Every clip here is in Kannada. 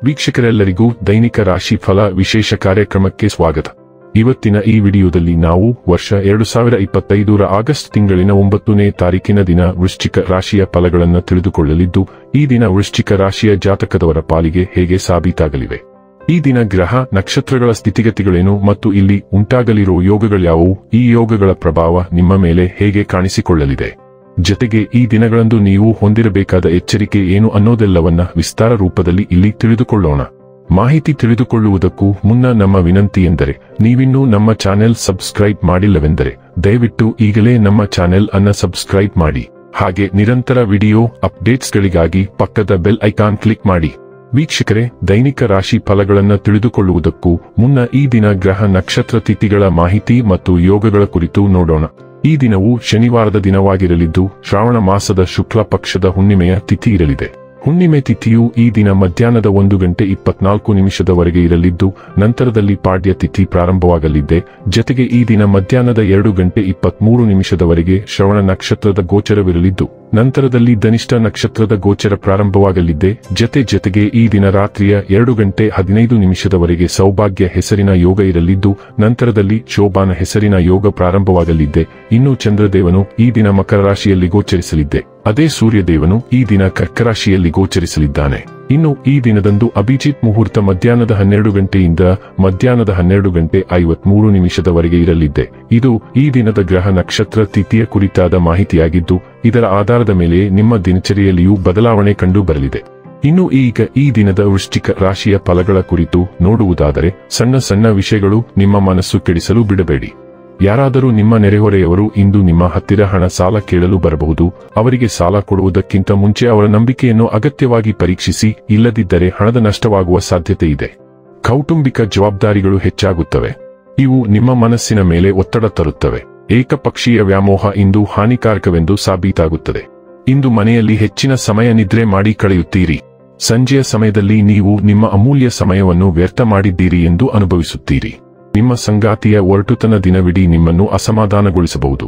ವೀಕ್ಷಕರೆಲ್ಲರಿಗೂ ದೈನಿಕ ರಾಶಿ ಫಲ ವಿಶೇಷ ಕಾರ್ಯಕ್ರಮಕ್ಕೆ ಸ್ವಾಗತ. ಇವತ್ತಿನ ಈ ವಿಡಿಯೋದಲ್ಲಿ ನಾವು ವರ್ಷ 2025ರ ಆಗಸ್ಟ್ ತಿಂಗಳಿನ 9ನೇ ತಾರೀಕಿನ ದಿನ ವೃಶ್ಚಿಕ ರಾಶಿಯ ಫಲಗಳನ್ನು ತಿಳಿದುಕೊಳ್ಳಲಿದ್ದು, ಈ ದಿನ ವೃಶ್ಚಿಕ ರಾಶಿಯ ಜಾತಕದವರ ಪಾಲಿಗೆ ಹೇಗೆ ಸಾಬೀತಾಗಲಿವೆ, ಈ ದಿನ ಗ್ರಹ ನಕ್ಷತ್ರಗಳ ಸ್ಥಿತಿಗತಿಗಳೇನು ಮತ್ತು ಇಲ್ಲಿ ಉಂಟಾಗಲಿರುವ ಯೋಗಗಳ್ಯಾವುವು, ಈ ಯೋಗಗಳ ಪ್ರಭಾವ ನಿಮ್ಮ ಮೇಲೆ ಹೇಗೆ ಕಾಣಿಸಿಕೊಳ್ಳಲಿದೆ, ಜತೆಗೆ ಈ ದಿನಗಳಂದು ನೀವು ಹೊಂದಿರಬೇಕಾದ ಎಚ್ಚರಿಕೆ ಏನು ಅನ್ನೋದೆಲ್ಲವನ್ನ ವಿಸ್ತಾರ ರೂಪದಲ್ಲಿ ಇಲ್ಲಿ ತಿಳಿದುಕೊಳ್ಳೋಣ. ಮಾಹಿತಿ ತಿಳಿದುಕೊಳ್ಳುವುದಕ್ಕೂ ಮುನ್ನ ನಮ್ಮ ವಿನಂತಿ ಎಂದರೆ, ನೀವಿನ್ನೂ ನಮ್ಮ ಚಾನೆಲ್ ಸಬ್ಸ್ಕ್ರೈಬ್ ಮಾಡಿಲ್ಲವೆಂದರೆ ದಯವಿಟ್ಟು ಈಗಲೇ ನಮ್ಮ ಚಾನೆಲ್ ಅನ್ನ ಸಬ್ಸ್ಕ್ರೈಬ್ ಮಾಡಿ. ಹಾಗೆ ನಿರಂತರ ವಿಡಿಯೋ ಅಪ್ಡೇಟ್ಸ್ಗಳಿಗಾಗಿ ಪಕ್ಕದ ಬೆಲ್ ಐಕಾನ್ ಕ್ಲಿಕ್ ಮಾಡಿ. ವೀಕ್ಷಕರೇ, ದೈನಿಕ ರಾಶಿ ಫಲಗಳನ್ನು ತಿಳಿದುಕೊಳ್ಳುವುದಕ್ಕೂ ಮುನ್ನ ಈ ದಿನ ಗ್ರಹ ನಕ್ಷತ್ರ ತಿಥಿಗಳ ಮಾಹಿತಿ ಮತ್ತು ಯೋಗಗಳ ಕುರಿತು ನೋಡೋಣ. ಈ ದಿನವು ಶನಿವಾರದ ದಿನವಾಗಿರಲಿದ್ದು, ಶ್ರಾವಣ ಮಾಸದ ಶುಕ್ಲ ಪಕ್ಷದ ಹುಣ್ಣಿಮೆಯ ತಿಥಿ ಇರಲಿದೆ. ಹುಣ್ಣಿಮೆ ತಿಥಿಯು ಈ ದಿನ ಮಧ್ಯಾಹ್ನದ 1:24 ಇರಲಿದ್ದು, ನಂತರದಲ್ಲಿ ಪಾಡ್ಯ ತಿಥಿ ಪ್ರಾರಂಭವಾಗಲಿದೆ. ಜತೆಗೆ ಈ ದಿನ ಮಧ್ಯಾಹ್ನದ 2:23 ಶ್ರವಣ ನಕ್ಷತ್ರದ ಗೋಚರವಿರಲಿದ್ದು, ನಂತರದಲ್ಲಿ ಧನಿಷ್ಠ ನಕ್ಷತ್ರದ ಗೋಚರ ಪ್ರಾರಂಭವಾಗಲಿದೆ. ಜತೆಗೆ ಈ ದಿನ ರಾತ್ರಿಯ 2:15 ಸೌಭಾಗ್ಯ ಹೆಸರಿನ ಯೋಗ ಇರಲಿದ್ದು, ನಂತರದಲ್ಲಿ ಶೋಭಾನ ಹೆಸರಿನ ಯೋಗ ಪ್ರಾರಂಭವಾಗಲಿದೆ. ಇನ್ನು ಚಂದ್ರದೇವನು ಈ ದಿನ ಮಕರ ರಾಶಿಯಲ್ಲಿ ಗೋಚರಿಸಲಿದೆ. ಅದೇ ಸೂರ್ಯದೇವನು ಈ ದಿನ ಕರ್ಕ ರಾಶಿಯಲ್ಲಿ ಗೋಚರಿಸಲಿದ್ದಾನೆ. ಇನ್ನು ಈ ದಿನದಂದು ಅಭಿಜಿತ್ ಮುಹೂರ್ತ ಮಧ್ಯಾಹ್ನದ 12 ಮಧ್ಯಾಹ್ನದ 12:53 ಇರಲಿದೆ. ಇದು ಈ ದಿನದ ಗ್ರಹ ನಕ್ಷತ್ರ ತಿಥಿಯ ಕುರಿತಾದ ಮಾಹಿತಿಯಾಗಿದ್ದು, ಇದರ ಆಧಾರದ ಮೇಲೆ ನಿಮ್ಮ ದಿನಚರಿಯಲ್ಲಿಯೂ ಬದಲಾವಣೆ ಕಂಡು ಬರಲಿದೆ. ಇನ್ನು ಈಗ ಈ ದಿನದ ವೃಶ್ಚಿಕ ರಾಶಿಯ ಫಲಗಳ ಕುರಿತು ನೋಡುವುದಾದರೆ, ಸಣ್ಣ ವಿಷಯಗಳು ನಿಮ್ಮ ಮನಸ್ಸು ಕೆಡಿಸಲು ಬಿಡಬೇಡಿ. ಯಾರಾದರೂ ನಿಮ್ಮ ನೆರೆಹೊರೆಯವರು ಇಂದು ನಿಮ್ಮ ಹತ್ತಿರ ಹಣ ಸಾಲ ಕೇಳಲು ಬರಬಹುದು. ಅವರಿಗೆ ಸಾಲ ಕೊಡುವುದಕ್ಕಿಂತ ಮುಂಚೆ ಅವರ ನಂಬಿಕೆಯನ್ನು ಅಗತ್ಯವಾಗಿ ಪರೀಕ್ಷಿಸಿ, ಇಲ್ಲದಿದ್ದರೆ ಹಣದ ನಷ್ಟವಾಗುವ ಸಾಧ್ಯತೆ ಇದೆ. ಕೌಟುಂಬಿಕ ಜವಾಬ್ದಾರಿಗಳು ಹೆಚ್ಚಾಗುತ್ತವೆ. ಇವು ನಿಮ್ಮ ಮನಸ್ಸಿನ ಮೇಲೆ ಒತ್ತಡ ತರುತ್ತವೆ. ಏಕಪಕ್ಷೀಯ ವ್ಯಾಮೋಹ ಇಂದು ಹಾನಿಕಾರಕವೆಂದು ಸಾಬೀತಾಗುತ್ತದೆ. ಇಂದು ಮನೆಯಲ್ಲಿ ಹೆಚ್ಚಿನ ಸಮಯ ನಿದ್ರೆ ಮಾಡಿ ಕಳೆಯುತ್ತೀರಿ. ಸಂಜೆಯ ಸಮಯದಲ್ಲಿ ನೀವು ನಿಮ್ಮ ಅಮೂಲ್ಯ ಸಮಯವನ್ನು ವ್ಯರ್ಥ ಮಾಡಿದ್ದೀರಿ ಎಂದು ಅನುಭವಿಸುತ್ತೀರಿ. ನಿಮ್ಮ ಸಂಗಾತಿಯ ಒರಟುತನ ದಿನವಿಡೀ ನಿಮ್ಮನ್ನು ಅಸಮಾಧಾನಗೊಳಿಸಬಹುದು.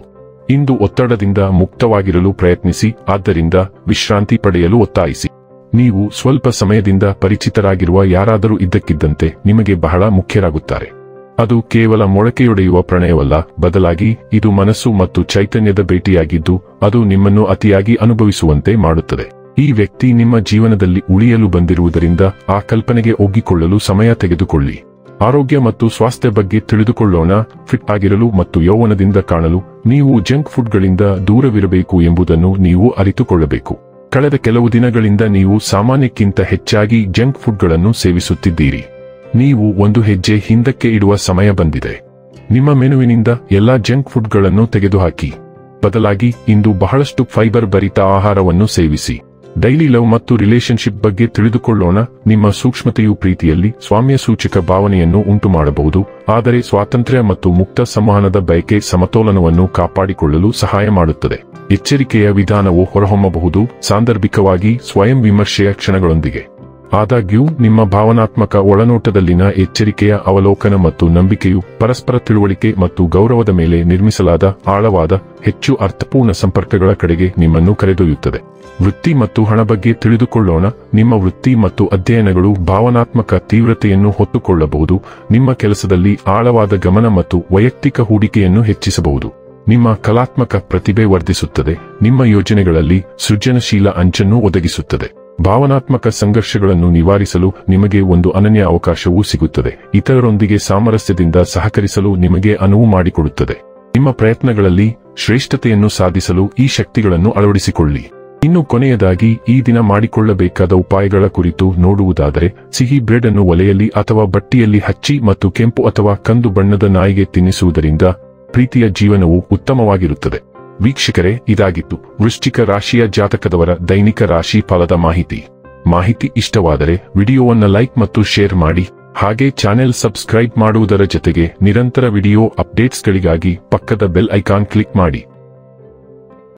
ಇಂದು ಒತ್ತಡದಿಂದ ಮುಕ್ತವಾಗಿರಲು ಪ್ರಯತ್ನಿಸಿ, ಆದ್ದರಿಂದ ವಿಶ್ರಾಂತಿ ಪಡೆಯಲು ಒತ್ತಾಯಿಸಿ. ನೀವು ಸ್ವಲ್ಪ ಸಮಯದಿಂದ ಪರಿಚಿತರಾಗಿರುವ ಯಾರಾದರೂ ಇದ್ದಕ್ಕಿದ್ದಂತೆ ನಿಮಗೆ ಬಹಳ ಮುಖ್ಯರಾಗುತ್ತಾರೆ. ಅದು ಕೇವಲ ಮೊಳಕೆಯೊಡೆಯುವ ಪ್ರಣಯವಲ್ಲ, ಬದಲಾಗಿ ಇದು ಮನಸ್ಸು ಮತ್ತು ಚೈತನ್ಯದ ಭೇಟಿಯಾಗಿದ್ದು, ಅದು ನಿಮ್ಮನ್ನು ಅತಿಯಾಗಿ ಅನುಭವಿಸುವಂತೆ ಮಾಡುತ್ತದೆ. ಈ ವ್ಯಕ್ತಿ ನಿಮ್ಮ ಜೀವನದಲ್ಲಿ ಉಳಿಯಲು ಬಂದಿರುವುದರಿಂದ ಆ ಕಲ್ಪನೆಗೆ ಒಗ್ಗಿಕೊಳ್ಳಲು ಸಮಯ ತೆಗೆದುಕೊಳ್ಳಿ. ಆರೋಗ್ಯ ಮತ್ತು ಸ್ವಾಸ್ಥ್ಯ ಬಗ್ಗೆ ತಿಳಿದುಕೊಳ್ಳೋಣ. ಫಿಟ್ ಆಗಿರಲು ಮತ್ತು ಯೌವನದಿಂದ ಕಾಣಲು ನೀವು ಜಂಕ್ ಫುಡ್ಗಳಿಂದ ದೂರವಿರಬೇಕು ಎಂಬುದನ್ನು ನೀವು ಅರಿತುಕೊಳ್ಳಬೇಕು. ಕಳೆದ ಕೆಲವು ದಿನಗಳಿಂದ ನೀವು ಸಾಮಾನ್ಯಕ್ಕಿಂತ ಹೆಚ್ಚಾಗಿ ಜಂಕ್ ಫುಡ್ಗಳನ್ನು ಸೇವಿಸುತ್ತಿದ್ದೀರಿ. ನೀವು ಒಂದು ಹೆಜ್ಜೆ ಹಿಂದಕ್ಕೆ ಇಡುವ ಸಮಯ ಬಂದಿದೆ. ನಿಮ್ಮ ಮೆನುವಿನಿಂದ ಎಲ್ಲಾ ಜಂಕ್ ಫುಡ್ಗಳನ್ನು ತೆಗೆದುಹಾಕಿ. ಬದಲಾಗಿ ಇಂದು ಬಹಳಷ್ಟು ಫೈಬರ್ ಭರಿತ ಆಹಾರವನ್ನು ಸೇವಿಸಿ. ಡೈಲಿ ಲವ್ ಮತ್ತು ರಿಲೇಶನ್ಶಿಪ್ ಬಗ್ಗೆ ತಿಳಿದುಕೊಳ್ಳೋಣ. ನಿಮ್ಮ ಸೂಕ್ಷ್ಮತೆಯು ಪ್ರೀತಿಯಲ್ಲಿ ಸ್ವಾಮ್ಯ ಸೂಚಕ ಭಾವನೆಯನ್ನು ಉಂಟು ಮಾಡಬಹುದು, ಆದರೆ ಸ್ವಾತಂತ್ರ್ಯ ಮತ್ತು ಮುಕ್ತ ಸಂವಹನದ ಬಯಕೆ ಸಮತೋಲನವನ್ನು ಕಾಪಾಡಿಕೊಳ್ಳಲು ಸಹಾಯ ಮಾಡುತ್ತದೆ. ಎಚ್ಚರಿಕೆಯ ವಿಧಾನವು ಹೊರಹೊಮ್ಮಬಹುದು, ಸಾಂದರ್ಭಿಕವಾಗಿ ಸ್ವಯಂ ವಿಮರ್ಶೆಯ ಕ್ಷಣಗಳೊಂದಿಗೆ. ಆದಾಗ್ಯೂ ನಿಮ್ಮ ಭಾವನಾತ್ಮಕ ಒಳನೋಟದಲ್ಲಿನ ಎಚ್ಚರಿಕೆಯ ಅವಲೋಕನ ಮತ್ತು ನಂಬಿಕೆಯು ಪರಸ್ಪರ ತಿಳುವಳಿಕೆ ಮತ್ತು ಗೌರವದ ಮೇಲೆ ನಿರ್ಮಿಸಲಾದ ಆಳವಾದ, ಹೆಚ್ಚು ಅರ್ಥಪೂರ್ಣ ಸಂಪರ್ಕಗಳ ಕಡೆಗೆ ನಿಮ್ಮನ್ನು ಕರೆದೊಯ್ಯುತ್ತದೆ. ವೃತ್ತಿ ಮತ್ತು ಹಣ ಬಗ್ಗೆ ತಿಳಿದುಕೊಳ್ಳೋಣ. ನಿಮ್ಮ ವೃತ್ತಿ ಮತ್ತು ಅಧ್ಯಯನಗಳು ಭಾವನಾತ್ಮಕ ತೀವ್ರತೆಯನ್ನು ಹೊತ್ತುಕೊಳ್ಳಬಹುದು. ನಿಮ್ಮ ಕೆಲಸದಲ್ಲಿ ಆಳವಾದ ಗಮನ ಮತ್ತು ವೈಯಕ್ತಿಕ ಹೂಡಿಕೆಯನ್ನು ಹೆಚ್ಚಿಸಬಹುದು. ನಿಮ್ಮ ಕಲಾತ್ಮಕ ಪ್ರತಿಭೆ ವರ್ಧಿಸುತ್ತದೆ. ನಿಮ್ಮ ಯೋಜನೆಗಳಲ್ಲಿ ಸೃಜನಶೀಲ ಅಂಚನ್ನು ಒದಗಿಸುತ್ತದೆ. ಭಾವನಾತ್ಮಕ ಸಂಘರ್ಷಗಳನ್ನು ನಿವಾರಿಸಲು ನಿಮಗೆ ಒಂದು ಅನನ್ಯ ಅವಕಾಶವೂ ಸಿಗುತ್ತದೆ. ಇತರರೊಂದಿಗೆ ಸಾಮರಸ್ಯದಿಂದ ಸಹಕರಿಸಲು ನಿಮಗೆ ಅನುವು ಮಾಡಿಕೊಡುತ್ತದೆ. ನಿಮ್ಮ ಪ್ರಯತ್ನಗಳಲ್ಲಿ ಶ್ರೇಷ್ಠತೆಯನ್ನು ಸಾಧಿಸಲು ಈ ಶಕ್ತಿಗಳನ್ನು ಅಳವಡಿಸಿಕೊಳ್ಳಿ. ಇನ್ನು ಕೊನೆಯದಾಗಿ ಈ ದಿನ ಮಾಡಿಕೊಳ್ಳಬೇಕಾದ ಉಪಾಯಗಳ ಕುರಿತು ನೋಡುವುದಾದರೆ, ಸಿಹಿ ಬ್ರೆಡ್ ಅನ್ನು ಒಲೆಯಲ್ಲಿ ಅಥವಾ ಬಟ್ಟಿಯಲ್ಲಿ ಹಚ್ಚಿ ಮತ್ತು ಕೆಂಪು ಅಥವಾ ಕಂದು ಬಣ್ಣದ ನಾಯಿಗೆ ತಿನ್ನಿಸುವುದರಿಂದ ಪ್ರೀತಿಯ ಜೀವನವು ಉತ್ತಮವಾಗಿರುತ್ತದೆ. ವೀಕ್ಷಕರೇ, ಇದಾಗಿತ್ತು ವೃಶ್ಚಿಕ ರಾಶಿಯ ಜಾತಕದವರ ದೈನಿಕ ರಾಶಿ ಫಲದ ಮಾಹಿತಿ ಇಷ್ಟವಾದರೆ ವಿಡಿಯೋವನ್ನು ಲೈಕ್ ಮತ್ತು ಶೇರ್ ಮಾಡಿ. ಹಾಗೆ ಚಾನೆಲ್ ಸಬ್ಸ್ಕ್ರೈಬ್ ಮಾಡುವುದರ ಜೊತೆಗೆ ನಿರಂತರ ವಿಡಿಯೋ ಅಪ್ಡೇಟ್ಸ್ಗಳಿಗಾಗಿ ಪಕ್ಕದ ಬೆಲ್ ಐಕಾನ್ ಕ್ಲಿಕ್ ಮಾಡಿ.